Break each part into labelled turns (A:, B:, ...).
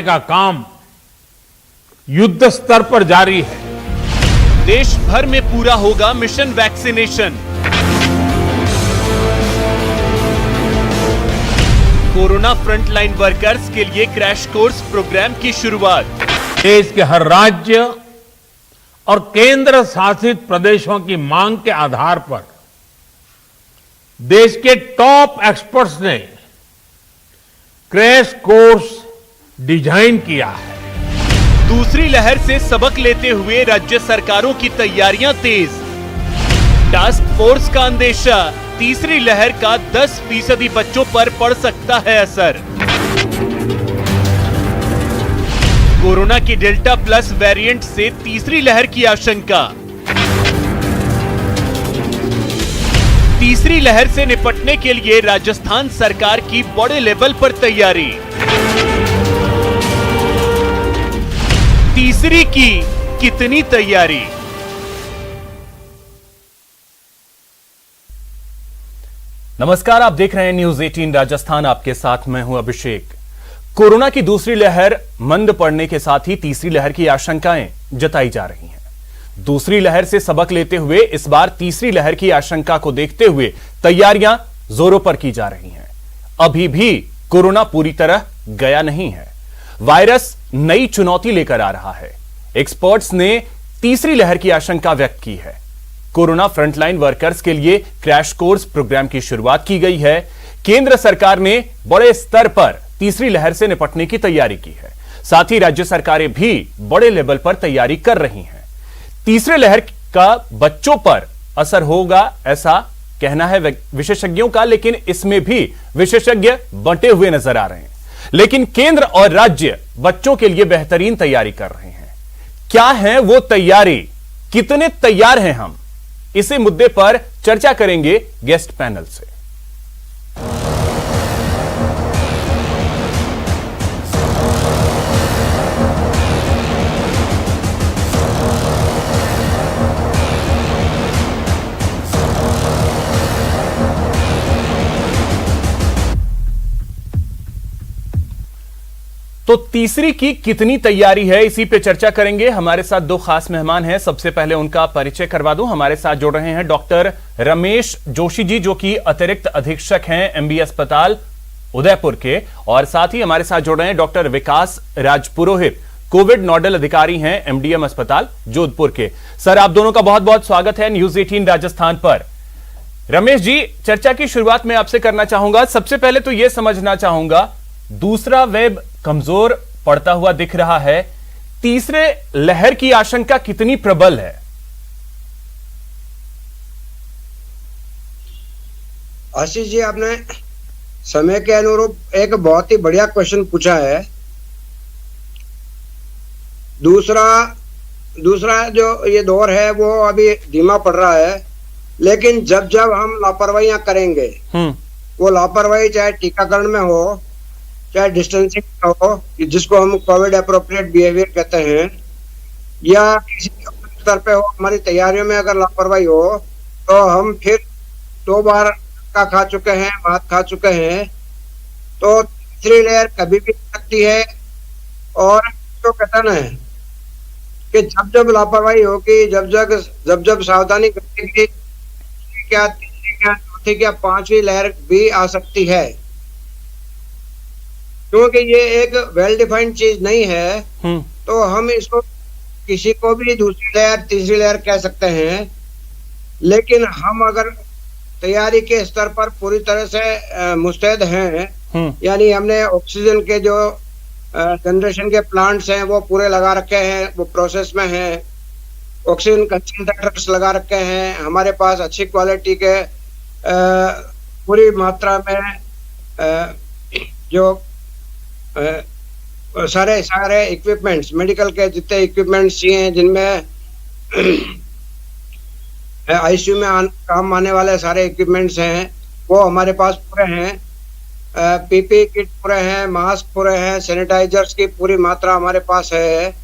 A: का काम युद्ध स्तर पर जारी है।
B: देश भर में पूरा होगा mission vaccination. Corona frontline workers के लिए क्रैश कोर्स प्रोग्राम की शुरुआत।
A: देश के हर राज्य और केंद्र शासित प्रदेशों की मांग के आधार पर देश के टॉप एक्सपर्ट्स ने क्रैश कोर्स डिजाइन किया है।
B: दूसरी लहर से सबक लेते हुए राज्य सरकारों की तैयारियां तेज। टास्क फोर्स का अंदेशा, तीसरी लहर का 10% बच्चों पर पड़ सकता है असर। कोरोना की डेल्टा प्लस वेरिएंट से तीसरी लहर की आशंका। तीसरी लहर से निपटने के लिए राजस्थान सरकार की बड़े लेवल पर तैयारी। तीसरी की कितनी तैयारी?
C: नमस्कार, आप देख रहे हैं न्यूज 18 राजस्थान। आपके साथ मैं हूं अभिषेक। कोरोना की दूसरी लहर मंद पड़ने के साथ ही तीसरी लहर की आशंकाएं जताई जा रही हैं। दूसरी लहर से सबक लेते हुए इस बार तीसरी लहर की आशंका को देखते हुए तैयारियां जोरों पर की जा रही हैं। अभी भी कोरोना पूरी तरह गया नहीं है। वायरस नई चुनौती लेकर आ रहा है। एक्सपर्ट्स ने तीसरी लहर की आशंका व्यक्त की है। कोरोना फ्रंटलाइन वर्कर्स के लिए क्रैश कोर्स प्रोग्राम की शुरुआत की गई है। केंद्र सरकार ने बड़े स्तर पर तीसरी लहर से निपटने की तैयारी की है। साथ ही राज्य सरकारें भी बड़े लेवल पर तैयारी कर रही हैं। तीसरे लहर का बच्चों पर असर होगा, ऐसा कहना है विशेषज्ञों का, लेकिन इसमें भी विशेषज्ञ बंटे हुए नजर आ रहे हैं। लेकिन केंद्र और राज्य बच्चों के लिए बेहतरीन तैयारी कर रहे हैं। क्या है वो तैयारी? कितने तैयार हैं हम? इसी मुद्दे पर चर्चा करेंगे गेस्ट पैनल से। तो तीसरी की कितनी तैयारी है, इसी पे चर्चा करेंगे। हमारे साथ दो खास मेहमान हैं। सबसे पहले उनका परिचय करवा दूं। हमारे साथ जुड़ रहे हैं डॉक्टर रमेश जोशी जी, जो कि अतिरिक्त अधीक्षक हैं एमबी अस्पताल उदयपुर के, और साथ ही हमारे साथ जुड़ रहे हैं डॉक्टर विकास राजपुरोहित, कोविड नोडल अधिकारी हैं एमडीएम अस्पताल जोधपुर के। सर, आप दोनों का बहुत बहुत स्वागत है न्यूज 18 राजस्थान पर। रमेश जी, चर्चा की शुरुआत मैं आपसे करना चाहूंगा। सबसे पहले तो यह समझना चाहूंगा, दूसरा वेब कमजोर पड़ता हुआ दिख रहा है। तीसरे लहर की आशंका कितनी प्रबल है?
D: आशीष जी, आपने समय के अनुरूप एक बहुत ही बढ़िया क्वेश्चन पूछा है। दूसरा जो ये दौर है वो अभी धीमा पड़ रहा है, लेकिन जब जब हम लापरवाहियां करेंगे, वो लापरवाही चाहे टीकाकरण में हो, चाहे डिस्टेंसिंग में हो, जिसको हम कोविड अप्रोप्रिएट बिहेवियर कहते हैं, या किसी स्तर पे हो, हमारी तैयारियों में अगर लापरवाही हो तो हम फिर 2 बार का खा चुके हैं, भात खा चुके हैं, तो तीसरी लेयर कभी भी सकती है। और तो कहता ना है कि जब जब लापरवाही होगी, जब जब सावधानी करेगी, क्या तीसरी, क्या चौथी, क्या पांचवी लहर भी आ सकती है। क्योंकि ये एक वेल डिफाइंड चीज नहीं है, तो हम इसको किसी को भी दूसरी लहर, तीसरी लहर कह सकते हैं। लेकिन हम अगर तैयारी के स्तर पर पूरी तरह से मुस्तैद हैं, यानी हमने ऑक्सीजन के जो जनरेशन के प्लांट्स हैं वो पूरे लगा रखे हैं, वो प्रोसेस में हैं। ऑक्सीजन कंसंट्रेटर्स लगा रखे हैं। हमारे पास अच्छी क्वालिटी के पूरी मात्रा में जो सारे इक्विपमेंट्स, मेडिकल के जितने इक्विपमेंट्स चाहिए, जिनमें आईसीयू में काम आने वाले सारे इक्विपमेंट्स हैं, वो हमारे पास पूरे हैं। पीपी किट पूरे हैं, मास्क पूरे हैं, सैनिटाइजर्स की पूरी मात्रा हमारे पास है।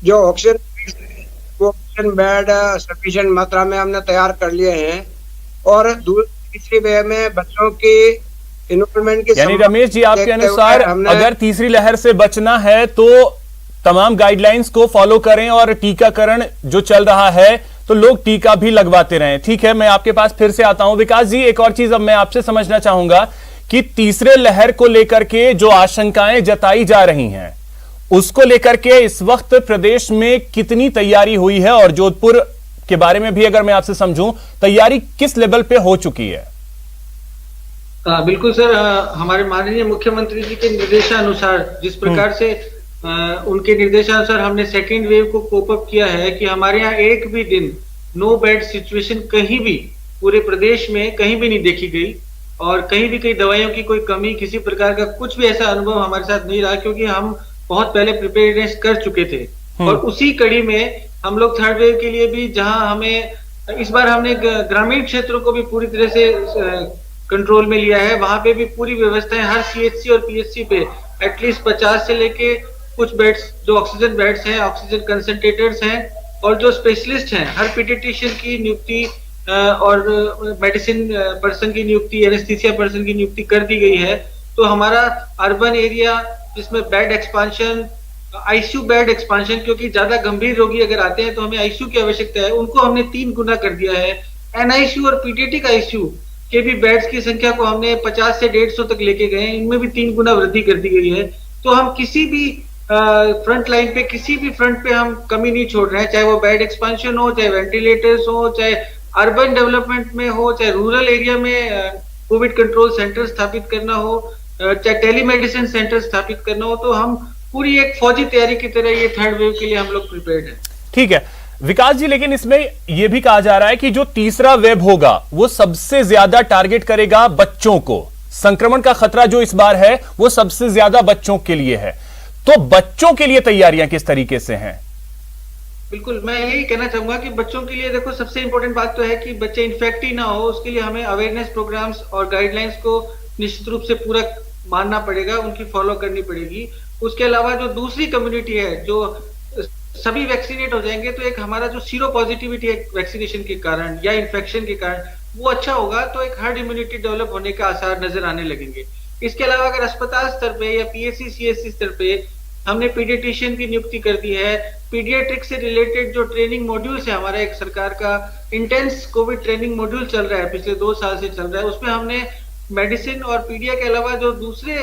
D: जो ऑक्सीजन बेड सफिशिएंट मात्रा में हमने तैयार कर लिए हैं। और तीसरी वे में बच्चों की इन्वॉल्वमेंट की
C: यानी रमेश जी, आपके अनुसार अगर तीसरी लहर से बचना है तो तमाम गाइडलाइंस को फॉलो करें और टीकाकरण जो चल रहा है तो लोग टीका भी लगवाते रहें। ठीक है, मैं आपके पास फिर से आता हूं। विकास जी, एक और चीज अब मैं आपसे समझना चाहूंगा कि तीसरे लहर को लेकर के जो आशंकाएं जताई जा रही हैं उसको लेकर के इस वक्त प्रदेश में कितनी तैयारी हुई है, और जोधपुर के बारे में भी अगर मैं आपसे समझूं, तैयारी किस लेवल पे हो चुकी है?
E: बिल्कुल सर, हमारे माननीय मुख्यमंत्री जी के निर्देशानुसार जिस प्रकार से उनके निर्देशानुसार हमने सेकेंड वेव को कोप अप किया है कि हमारे यहाँ एक भी दिन नो बेड सिचुएशन कहीं भी पूरे प्रदेश में कहीं भी नहीं देखी गई, और कहीं भी कई दवाइयों की कोई कमी, किसी प्रकार का कुछ भी ऐसा अनुभव हमारे साथ नहीं रहा, क्योंकि हम बहुत पहले प्रिपेयरनेस कर चुके थे। और उसी कड़ी में हम लोग थर्ड वेव के लिए भी, जहां हमें इस बार हमने ग्रामीण क्षेत्रों को भी पूरी तरह से कंट्रोल में लिया है, वहां पे भी पूरी व्यवस्थाएं हर सीएचसी और पीएचसी पे एटलीस्ट 50 से लेके कुछ बेड्स जो ऑक्सीजन बेड्स हैं, ऑक्सीजन कंसंट्रेटर्स हैं, और जो स्पेशलिस्ट हैं, हर पीडियाट्रिशियन की नियुक्ति और मेडिसिन पर्सन की नियुक्ति, एनेस्थीसिया पर्सन की नियुक्ति कर दी गई है। तो हमारा अर्बन एरिया जिसमें bed expansion, ICU bed expansion, क्योंकि ज्यादा गंभीर रोगी अगर आते हैं तो हमें आईसीयू की आवश्यकता है, उनको हमने 3 गुना कर दिया है। एनआईसीयू और पीडियाट्रिक आईसीयू के भी बेड्स की संख्या को हमने 50 से 150 तक लेके गए, इनमें भी 3 गुना वृद्धि कर दी गई है। तो हम किसी भी फ्रंट लाइन पे, किसी भी फ्रंट पे हम कमी नहीं छोड़ रहे हैं, चाहे वो बेड एक्सपांशन हो, चाहे वेंटिलेटर्स हो, चाहे अर्बन डेवलपमेंट में हो, चाहे रूरल एरिया में कोविड कंट्रोल सेंटर स्थापित करना हो, चाहे टेलीमेडिसिन सेंटर स्थापित करना हो। तो हम पूरी एक फौजी तैयारी की तरह ये थर्ड वेव के लिए हम लोग प्रिपेयर्ड हैं।
C: ठीक है विकास जी, लेकिन इसमें यह भी कहा जा रहा है कि जो तीसरा वेव होगा वो सबसे ज्यादा टारगेट करेगा बच्चों को। संक्रमण का खतरा जो इस बार है वो सबसे ज्यादा बच्चों के लिए है, तो बच्चों के लिए तैयारियां किस तरीके से हैं?
E: बिल्कुल, मैं यही कहना चाहूंगा कि बच्चों के लिए देखो, सबसे इंपॉर्टेंट बात तो है कि बच्चे इन्फेक्ट ही ना हो, उसके लिए हमें अवेयरनेस प्रोग्राम्स और गाइडलाइंस को निश्चित रूप से पूरा मानना पड़ेगा, उनकी फॉलो करनी पड़ेगी। उसके अलावा जो दूसरी कम्युनिटी है, जो सभी वैक्सीनेट हो जाएंगे तो एक हमारा जो सीरो पॉजिटिविटी है वैक्सीनेशन के कारण या इन्फेक्शन के कारण, वो अच्छा होगा, तो एक हर्ड इम्यूनिटी डेवलप होने का आसार नजर आने लगेंगे। इसके अलावा अगर अस्पताल स्तर पे या पीएचसी सीएचसी स्तर पे हमने पीडियाट्रिशियन की नियुक्ति कर दी है, पीडियाट्रिक से रिलेटेड जो ट्रेनिंग मॉड्यूल्स है, हमारा एक सरकार का इंटेंस कोविड ट्रेनिंग मॉड्यूल चल रहा है, पिछले 2 साल से चल रहा है, उसमें हमने मेडिसिन और पीडिया के अलावा जो दूसरे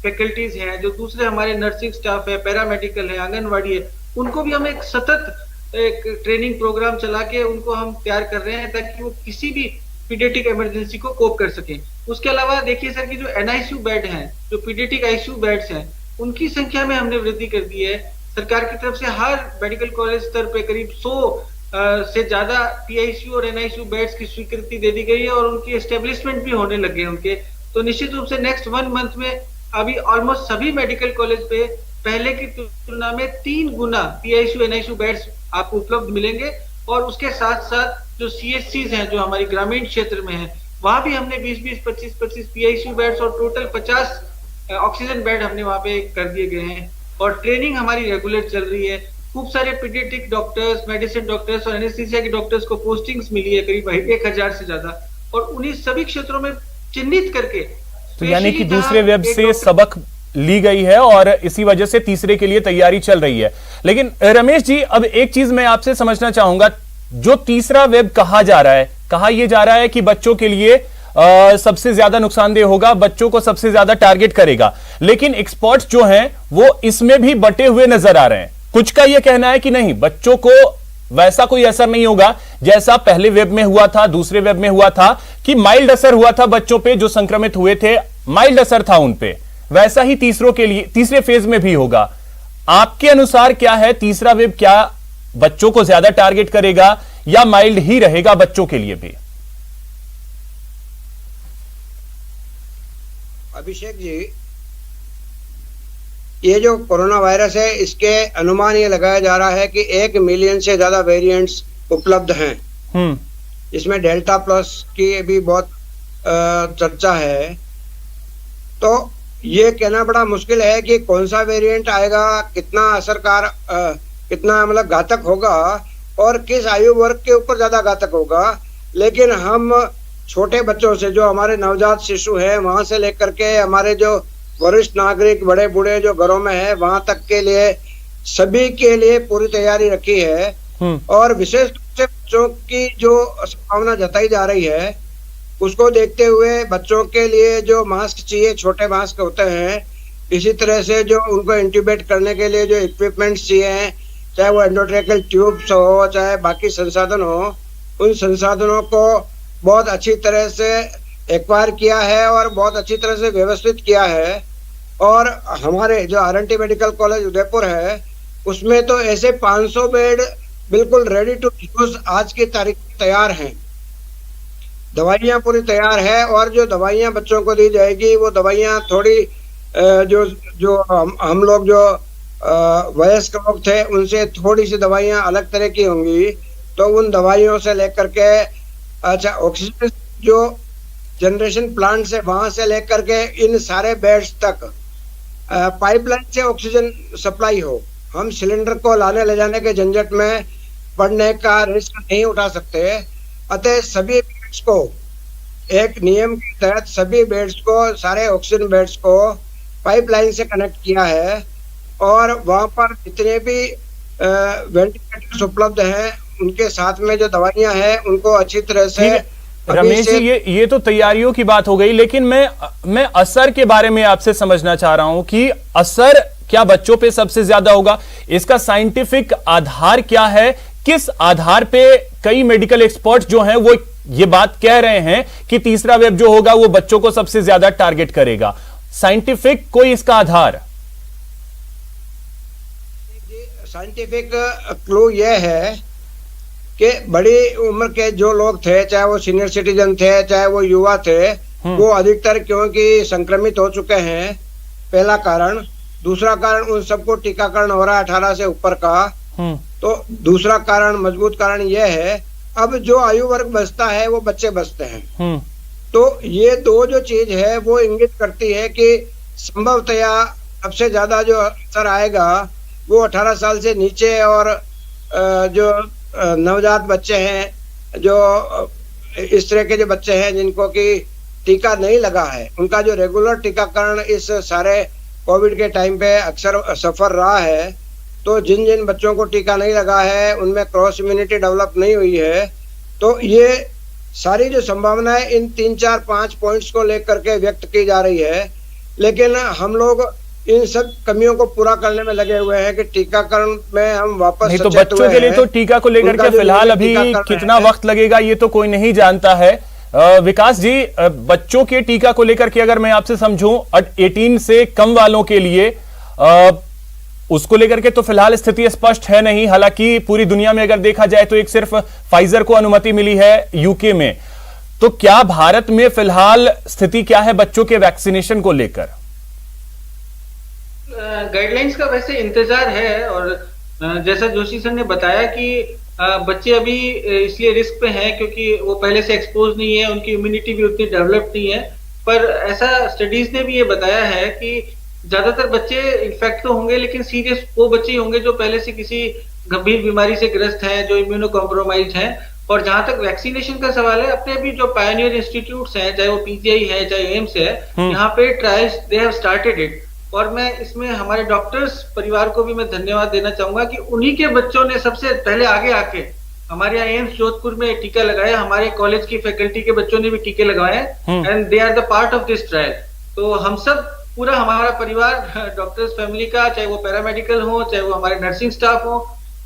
E: फैकल्टीज हैं, जो दूसरे हमारे नर्सिंग स्टाफ है, पैरामेडिकल है, आंगनवाड़ी है, उनको भी हम एक सतत एक ट्रेनिंग प्रोग्राम चला के उनको हम तैयार कर रहे हैं ताकि वो किसी भी पीडियाट्रिक इमरजेंसी को कोप कर सकें। उसके अलावा देखिए सर कि जो एनआईसीयू बेड हैं, जो पीडियाट्रिक आईसीयू बेड्स हैं, उनकी संख्या में हमने वृद्धि कर दी है। सरकार की तरफ से हर मेडिकल कॉलेज स्तर पे करीब 100 से ज्यादा पीआईसीयू और एनआईसीयू बेड्स की स्वीकृति दे दी गई है और उनकी एस्टेब्लिशमेंट भी होने लगे उनके। तो निश्चित रूप से नेक्स्ट 1 मंथ में अभी ऑलमोस्ट सभी मेडिकल कॉलेज पे पहले की तुलना में 3 गुना पीआईसीयू एनआईसीयू बेड्स आपको उपलब्ध मिलेंगे। और उसके साथ साथ जो सीएचसीज हैं, जो हमारी ग्रामीण क्षेत्र में है, वहां भी हमने 20-20, 25-25 पीआईसीयू बेड्स और टोटल 50 ऑक्सीजन बेड हमने वहां पे कर दिए गए हैं। और ट्रेनिंग हमारी रेगुलर चल रही है। खूब सारे पीडियाट्रिक डॉक्टर्स, मेडिसिन डॉक्टर्स और एनेस्थीसिया के डॉक्टर्स को पोस्टिंग्स मिली है, करीब 1000 से ज्यादा, और उन्हीं सभी क्षेत्रों में चिन्हित करके।
C: तो यानी कि दूसरे वेब से सबक ली गई है और इसी वजह से तीसरे के लिए तैयारी चल रही है। लेकिन रमेश जी, अब एक चीज मैं आपसे समझना चाहूंगा, जो तीसरा वेब कहा जा रहा है, कहा यह जा रहा है कि बच्चों के लिए सबसे ज्यादा नुकसानदेह होगा, बच्चों को सबसे ज्यादा टारगेट करेगा, लेकिन एक्सपर्ट्स जो हैं वो इसमें भी बटे हुए नजर आ रहे हैं। कुछ का यह कहना है कि नहीं, बच्चों को वैसा कोई असर नहीं होगा जैसा पहले वेब में हुआ था, दूसरे वेब में हुआ था कि माइल्ड असर हुआ था बच्चों पे, जो संक्रमित हुए थे माइल्ड असर था उन पे, वैसा ही तीसरे फेज में भी होगा। आपके अनुसार क्या है, तीसरा वेब क्या बच्चों को ज्यादा टारगेट करेगा या माइल्ड ही रहेगा बच्चों के लिए भी?
D: अभिषेक जी, ये जो कोरोना वायरस है, इसके अनुमान ये लगाया जा रहा है कि 1 मिलियन से ज्यादा वेरिएंट्स उपलब्ध हैं। इसमें डेल्टा प्लस की भी बहुत चर्चा है। तो ये कहना बड़ा मुश्किल है कि कौन सा वेरिएंट आएगा, कितना असरकार, कितना मतलब घातक होगा और किस आयु वर्ग के ऊपर ज्यादा घातक होगा। लेकिन हम छोटे बच्चों से, जो हमारे नवजात शिशु हैं, वहां से लेकर के हमारे जो वरिष्ठ नागरिक, बड़े बूढ़े जो घरों में है, वहां तक के लिए सभी के लिए पूरी तैयारी रखी है। और विशेष रूप से बच्चों की जो संभावना जताई जा रही है, उसको देखते हुए बच्चों के लिए जो मास्क चाहिए, छोटे मास्क होते हैं, इसी तरह से जो उनको इंट्यूबेट करने के लिए जो इक्विपमेंट्स चाहिए, चाहे वो एंडोट्रेकल ट्यूब्स हो, चाहे बाकी संसाधन हो, उन संसाधनों को बहुत अच्छी तरह से एक्वायर किया है और बहुत अच्छी तरह से व्यवस्थित किया है। और हमारे जो आर.एन.टी. मेडिकल कॉलेज उदयपुर है, उसमें तो ऐसे 500 बेड बिल्कुल रेडी टू यूज आज की तारीख तैयार हैं। दवाइयाँ पूरी तैयार है, और जो दवाइयाँ बच्चों को दी जाएगी, वो दवाइयाँ थोड़ी जो हम लोग जो वयस्क लोग थे, उनसे थोड़ी सी दवाइयाँ अलग तरह की होंगी। तो उन दवाइयों से लेकर के, अच्छा, ऑक्सीजन जो जनरेशन प्लांट से, वहां से लेकर के इन सारे बेड्स तक पाइपलाइन से ऑक्सीजन सप्लाई हो। हम सिलेंडर को लाने ले जाने के झंझट में पड़ने का रिस्क नहीं उठा सकते। अतः सभी बेड्स को एक नियम के तहत, सभी बेड्स को, सारे ऑक्सीजन बेड्स को पाइपलाइन से कनेक्ट किया है। और वहां पर जितने भी वेंटिलेटर्स उपलब्ध हैं, उनके साथ में जो दवाइयां हैं, उनको अच्छी तरह से।
C: रमेश जी, ये तो तैयारियों की बात हो गई, लेकिन मैं असर के बारे में आपसे समझना चाह रहा हूं कि असर क्या बच्चों पे सबसे ज्यादा होगा? इसका साइंटिफिक आधार क्या है? किस आधार पे कई मेडिकल एक्सपर्ट जो हैं वो ये बात कह रहे हैं कि तीसरा वेव जो होगा वो बच्चों को सबसे ज्यादा टारगेट करेगा? साइंटिफिक कोई इसका आधार?
D: साइंटिफिक क्लू यह है कि बड़ी उम्र के जो लोग थे, चाहे वो सीनियर सिटीजन थे, चाहे वो युवा थे, वो अधिकतर क्योंकि संक्रमित हो चुके हैं, पहला कारण। दूसरा कारण, उन सबको टीकाकरण हो रहा है 18 से ऊपर का। तो दूसरा कारण, मजबूत कारण यह है, अब जो आयु वर्ग बचता है वो बच्चे बचते हैं। तो ये दो जो चीज है वो इंगित करती है कि संभवतया सबसे ज्यादा जो असर आएगा वो 18 साल से नीचे और जो नवजात बच्चे हैं, जो इस तरह के जो बच्चे हैं जिनको कि टीका नहीं लगा है, उनका जो रेगुलर टीकाकरण इस सारे कोविड के टाइम पे अक्सर सफर रहा है। तो जिन जिन बच्चों को टीका नहीं लगा है, उनमें क्रॉस इम्यूनिटी डेवलप नहीं हुई है। तो ये सारी जो संभावनाएं इन 3, 4, 5 पॉइंट्स को लेकर के व्यक्त की जा रही है। लेकिन हम लोग इन सब कमियों को पूरा करने में लगे हुए हैं कि टीकाकरण में हम वापस
C: नहीं। तो बच्चों के लिए तो टीका को लेकर के फिलहाल अभी कितना वक्त लगेगा ये तो कोई नहीं जानता है। विकास जी, बच्चों के टीका को लेकर के अगर मैं आपसे समझूं, 18 से कम वालों के लिए उसको लेकर के तो फिलहाल स्थिति स्पष्ट है नहीं। हालांकि पूरी दुनिया में अगर देखा जाए तो एक सिर्फ फाइजर को अनुमति मिली है यूके में। तो क्या भारत में फिलहाल स्थिति क्या है बच्चों के वैक्सीनेशन को लेकर?
E: गाइडलाइंस का वैसे इंतजार है, और जैसा जोशी सर ने बताया कि बच्चे अभी इसलिए रिस्क पे हैं क्योंकि वो पहले से एक्सपोज नहीं है, उनकी इम्यूनिटी भी उतनी डेवलप नहीं है। पर ऐसा स्टडीज ने भी ये बताया है कि ज्यादातर बच्चे इन्फेक्ट तो होंगे, लेकिन सीरियस वो बच्चे ही होंगे जो पहले से किसी गंभीर बीमारी से ग्रस्त हैं, जो इम्यूनो कॉम्प्रोमाइज हैं। और जहां तक वैक्सीनेशन का सवाल है, अपने भी जो पायनियर इंस्टीट्यूट्स हैं, चाहे वो पीजीआई है, चाहे एम्स है, यहाँ पे trials they have started it. और मैं इसमें हमारे डॉक्टर्स परिवार को भी मैं धन्यवाद देना चाहूंगा कि उन्हीं के बच्चों ने सबसे पहले आगे आके हमारे यहाँ एम्स जोधपुर में टीका लगाया, हमारे कॉलेज की फैकल्टी के बच्चों ने भी टीके लगाए, and they are the part of this trial. तो हम सब पूरा हमारा परिवार, डॉक्टर्स फैमिली का, चाहे वो पैरामेडिकल हो, चाहे वो हमारे नर्सिंग स्टाफ हो,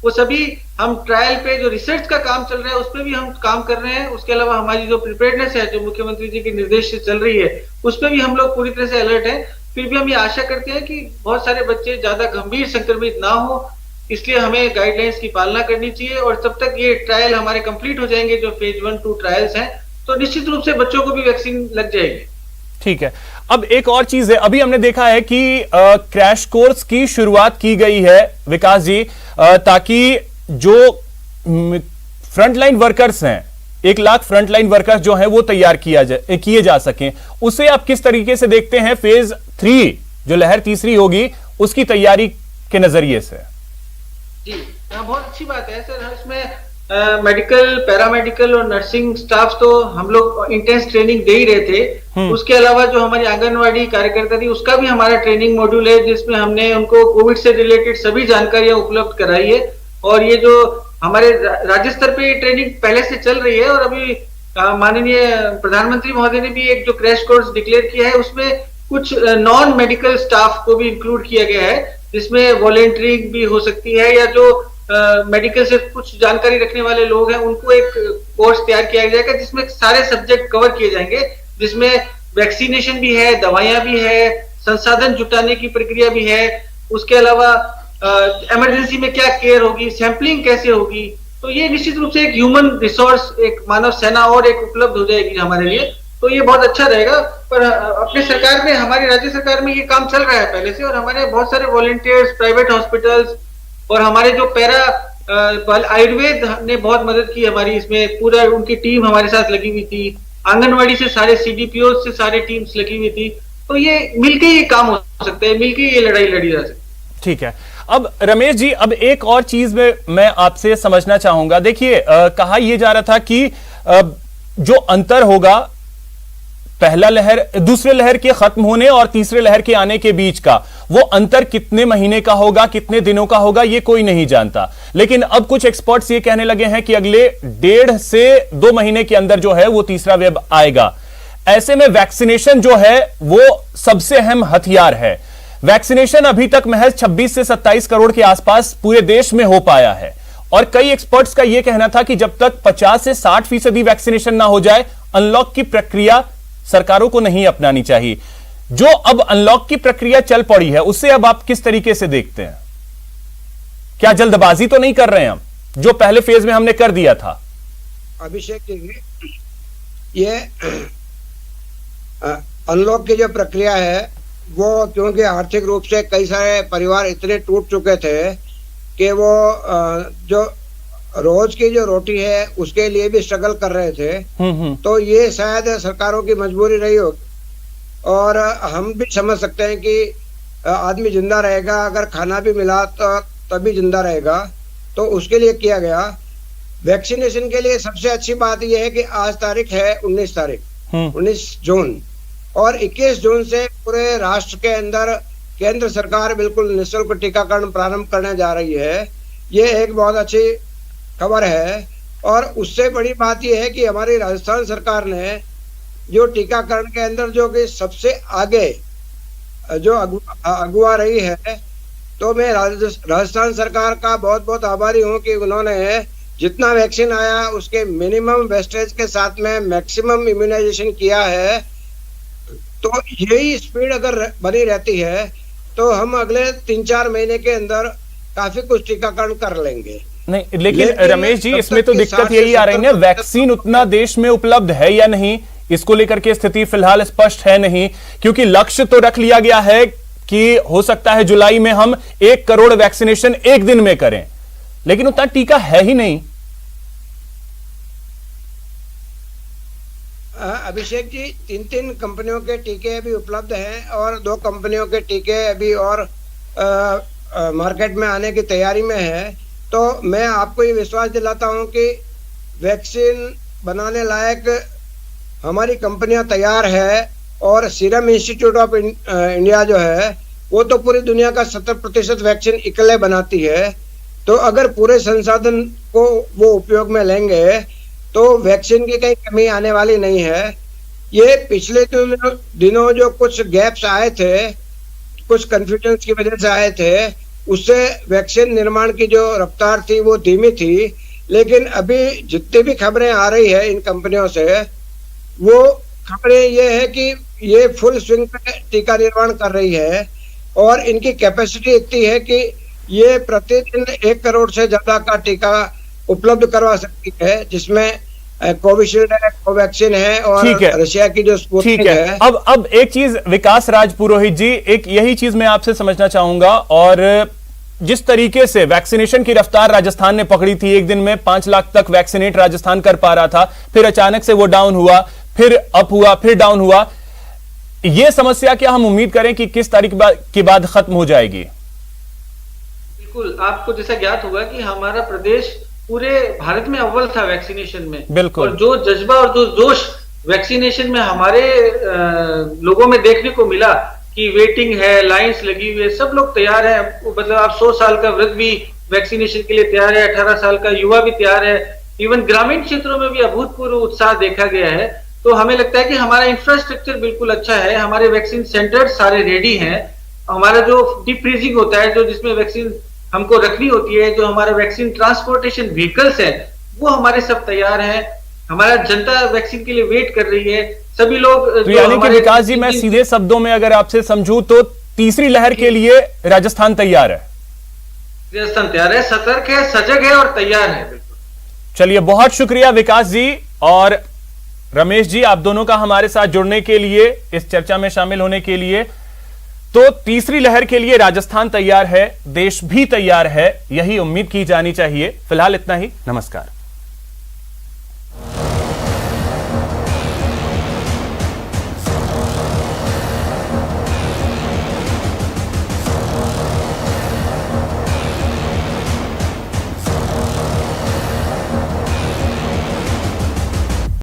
E: वो सभी हम ट्रायल पे जो रिसर्च का काम चल रहा है उस पर भी हम काम कर रहे हैं। उसके अलावा हमारी जो प्रिपेयर्डनेस है, जो मुख्यमंत्री जी के निर्देश से चल रही है, उस पर भी हम लोग पूरी तरह से अलर्ट है। फिर भी हम ये आशा करते हैं कि बहुत सारे बच्चे ज्यादा गंभीर संक्रमित ना हो, इसलिए हमें गाइडलाइंस की पालना करनी चाहिए। और तब तक ये ट्रायल हमारे कंप्लीट हो जाएंगे, जो फेज 1-2 ट्रायल्स हैं, तो निश्चित रूप से बच्चों को भी वैक्सीन लग जाएगी।
C: ठीक है। अब एक और चीज है, अभी हमने देखा है कि क्रैश कोर्स की शुरुआत की गई है विकास जी, ताकि जो फ्रंटलाइन वर्कर्स हैं, 1 लाख फ्रंटलाइन वर्कर्स जो हैं वो तैयार किए जा सकें। उसे आप किस तरीके से देखते हैं? फेज 3 जो लहर तीसरी होगी उसकी तैयारी के नजरिए से।
E: जी, बहुत अच्छी बात है सर। इसमें मेडिकल, पैरामेडिकल और नर्सिंग स्टाफ तो हम लोग इंटेंस ट्रेनिंग दे ही रहे थे। उसके अलावा जो हमारी आंगनवाड़ी कार्यकर्ता थी उसका भी हमारा ट्रेनिंग मॉड्यूल है, जिसमें हमने उनको कोविड से रिलेटेड सभी जानकारियां उपलब्ध कराई है। और ये जो हमारे राज्य स्तर पे ट्रेनिंग पहले से चल रही है, और अभी माननीय प्रधानमंत्री महोदय ने भी एक जो क्रैश कोर्स डिक्लेयर किया है, उसमें कुछ नॉन मेडिकल स्टाफ को भी इंक्लूड किया गया है, जिसमें वॉलेंटियरिंग भी हो सकती है, या जो मेडिकल से कुछ जानकारी रखने वाले लोग हैं उनको एक कोर्स तैयार किया जाएगा, जिसमें सारे सब्जेक्ट कवर किए जाएंगे, जिसमें वैक्सीनेशन भी है, दवाइयां भी है, संसाधन जुटाने की प्रक्रिया भी है, उसके अलावा इमरजेंसी में क्या केयर होगी, सैंपलिंग कैसे होगी। तो ये निश्चित रूप से एक ह्यूमन रिसोर्स, एक मानव सेना और एक उपलब्ध हो जाएगी हमारे लिए, तो ये बहुत अच्छा रहेगा। पर अपने सरकार में, हमारी राज्य सरकार में ये काम चल रहा है पहले से, और हमारे बहुत सारे वॉलंटियर्स, प्राइवेट हॉस्पिटल्स और हमारे जो आयुर्वेद ने बहुत मदद की हमारी इसमें, पूरा उनकी टीम हमारे साथ लगी हुई थी, आंगनवाड़ी से सारे CDPO से सारी टीम्स लगी हुई थी। तो ये मिलके ये काम हो सकता है, मिलके ये लड़ाई लड़ी जा सकती है।
C: ठीक है। अब रमेश जी, अब एक और चीज में मैं आपसे समझना चाहूंगा। देखिए, कहा यह जा रहा था कि जो अंतर होगा पहला लहर, दूसरे लहर के खत्म होने और तीसरे लहर के आने के बीच का, वो अंतर कितने महीने का होगा, कितने दिनों का होगा, ये कोई नहीं जानता। लेकिन अब कुछ एक्सपर्ट्स ये कहने लगे हैं कि अगले 1.5 से 2 महीने के अंदर जो है वो तीसरा वेव आएगा। ऐसे में वैक्सीनेशन जो है वो सबसे अहम हथियार है। वैक्सीनेशन अभी तक महज 26 से 27 करोड़ के आसपास पूरे देश में हो पाया है, और कई एक्सपर्ट्स का यह कहना था कि जब तक 50 से 60% वैक्सीनेशन ना हो जाए, अनलॉक की प्रक्रिया सरकारों को नहीं अपनानी चाहिए। जो अब अनलॉक की प्रक्रिया चल पड़ी है, उससे अब आप किस तरीके से देखते हैं? क्या जल्दबाजी तो नहीं कर रहे हैं हम, जो पहले फेज में हमने कर दिया था?
D: अभिषेक जी, ये अनलॉक की जो प्रक्रिया है वो, क्योंकि आर्थिक रूप से कई सारे परिवार इतने टूट चुके थे कि वो जो रोज की जो रोटी है उसके लिए भी स्ट्रगल कर रहे थे। तो ये शायद सरकारों की मजबूरी रही होगी, और हम भी समझ सकते हैं कि आदमी जिंदा रहेगा अगर खाना भी मिला तो तभी जिंदा रहेगा, तो उसके लिए किया गया। वैक्सीनेशन के लिए सबसे अच्छी बात यह है कि आज तारीख है 19 जून, और 21 जून से पूरे राष्ट्र के अंदर केंद्र सरकार बिल्कुल निःशुल्क टीकाकरण प्रारंभ करने जा रही है। ये एक बहुत अच्छी खबर है। और उससे बड़ी बात यह है कि हमारी राजस्थान सरकार ने जो टीकाकरण के अंदर जो कि सबसे आगे जो अगुवा रही है, तो मैं राजस्थान सरकार का बहुत बहुत आभारी हूं कि उन्होंने जितना वैक्सीन आया उसके मिनिमम वेस्टेज के साथ में मैक्सिमम इम्यूनाइजेशन किया है। तो यही स्पीड अगर बनी रहती है तो हम अगले 3-4 महीने के अंदर काफी कुछ टीकाकरण कर लेंगे।
C: नहीं, लेकिन रमेश जी, इसमें तो दिक्कत यही आ रही है, वैक्सीन उतना देश में उपलब्ध है या नहीं, इसको लेकर के स्थिति फिलहाल स्पष्ट है नहीं, क्योंकि लक्ष्य तो रख लिया गया है कि हो सकता है जुलाई में हम 1 करोड़ वैक्सीनेशन एक दिन में करें, लेकिन उतना टीका है ही नहीं।
D: अभिषेक जी, 3 कंपनियों के टीके अभी उपलब्ध हैं और 2 कंपनियों के टीके अभी और मार्केट में आने की तैयारी में है। तो मैं आपको ये विश्वास दिलाता हूं कि वैक्सीन बनाने लायक हमारी कंपनियां तैयार है, और सीरम इंस्टीट्यूट ऑफ इंडिया जो है वो तो पूरी दुनिया का 70% वैक्सीन इकल्ले बनाती है। तो अगर पूरे संसाधन को वो उपयोग में लेंगे तो वैक्सीन की कहीं कमी आने वाली नहीं है। ये पिछले दिनों जो कुछ गैप्स आए थे, कुछ कंफ्यूजन की वजह से आए थे, उससे वैक्सीन निर्माण की जो रफ्तार थी वो धीमी थी। लेकिन अभी जितनी भी खबरें आ रही है इन कंपनियों से, वो खबरें ये है कि ये फुल स्विंग पे टीका निर्माण कर रही है, और इनकी कैपेसिटी इतनी है कि ये प्रतिदिन 1 करोड़ से ज्यादा का टीका उपलब्ध करवा सकती है, जिसमें कोविशील्ड है, कोवैक्सीन है और रशिया की जो स्पुतनिक है।
C: अब एक चीज विकास राज पुरोहित जी, एक यही चीज मैं आपसे समझना चाहूंगा, और जिस तरीके से वैक्सीनेशन की रफ्तार राजस्थान ने पकड़ी थी, एक दिन में 5 लाख तक वैक्सीनेट राजस्थान कर पा रहा था, फिर अचानक से वो डाउन हुआ, फिर अप हुआ, फिर डाउन हुआ। ये समस्या क्या हम उम्मीद करें कि किस तारीख के बाद खत्म हो जाएगी?
E: बिल्कुल, आपको जैसा ज्ञात होगा कि हमारा प्रदेश पूरे भारत में अव्वल था वैक्सीनेशन में।
C: बिल्कुल।
E: और जो जज्बा और जो जोश वैक्सीनेशन में हमारे लोगों में देखने को मिला कि वेटिंग है, लाइंस लगी हुई है, सब लोग तैयार है। मतलब आप 100 साल का वृद्ध भी वैक्सीनेशन के लिए तैयार है, 18 साल का युवा भी तैयार है, इवन ग्रामीण क्षेत्रों में भी अभूतपूर्व उत्साह देखा गया है। तो हमें लगता है कि हमारा इंफ्रास्ट्रक्चर बिल्कुल अच्छा है, हमारे वैक्सीन सेंटर सारे रेडी हैं, हमारा जो डीप फ्रीजिंग होता है, जो जिसमें वैक्सीन हमको रखनी होती है, जो हमारा वैक्सीन ट्रांसपोर्टेशन व्हीकल्स है, वो हमारे सब तैयार हैं। हमारा जनता वैक्सीन के लिए वेट कर रही है, सभी लोग।
C: तो यानी कि विकास जी, मैं सीधे शब्दों में अगर आपसे समझूं तो तीसरी लहर के लिए राजस्थान तैयार है।
E: राजस्थान तैयार है, सतर्क है, सजग है और तैयार है। बिल्कुल।
C: चलिए, बहुत शुक्रिया विकास जी और रमेश जी, आप दोनों का हमारे साथ जुड़ने के लिए, इस चर्चा में शामिल होने के लिए। तो तीसरी लहर के लिए राजस्थान तैयार है, देश भी तैयार है, यही उम्मीद की जानी चाहिए। फिलहाल इतना ही, नमस्कार।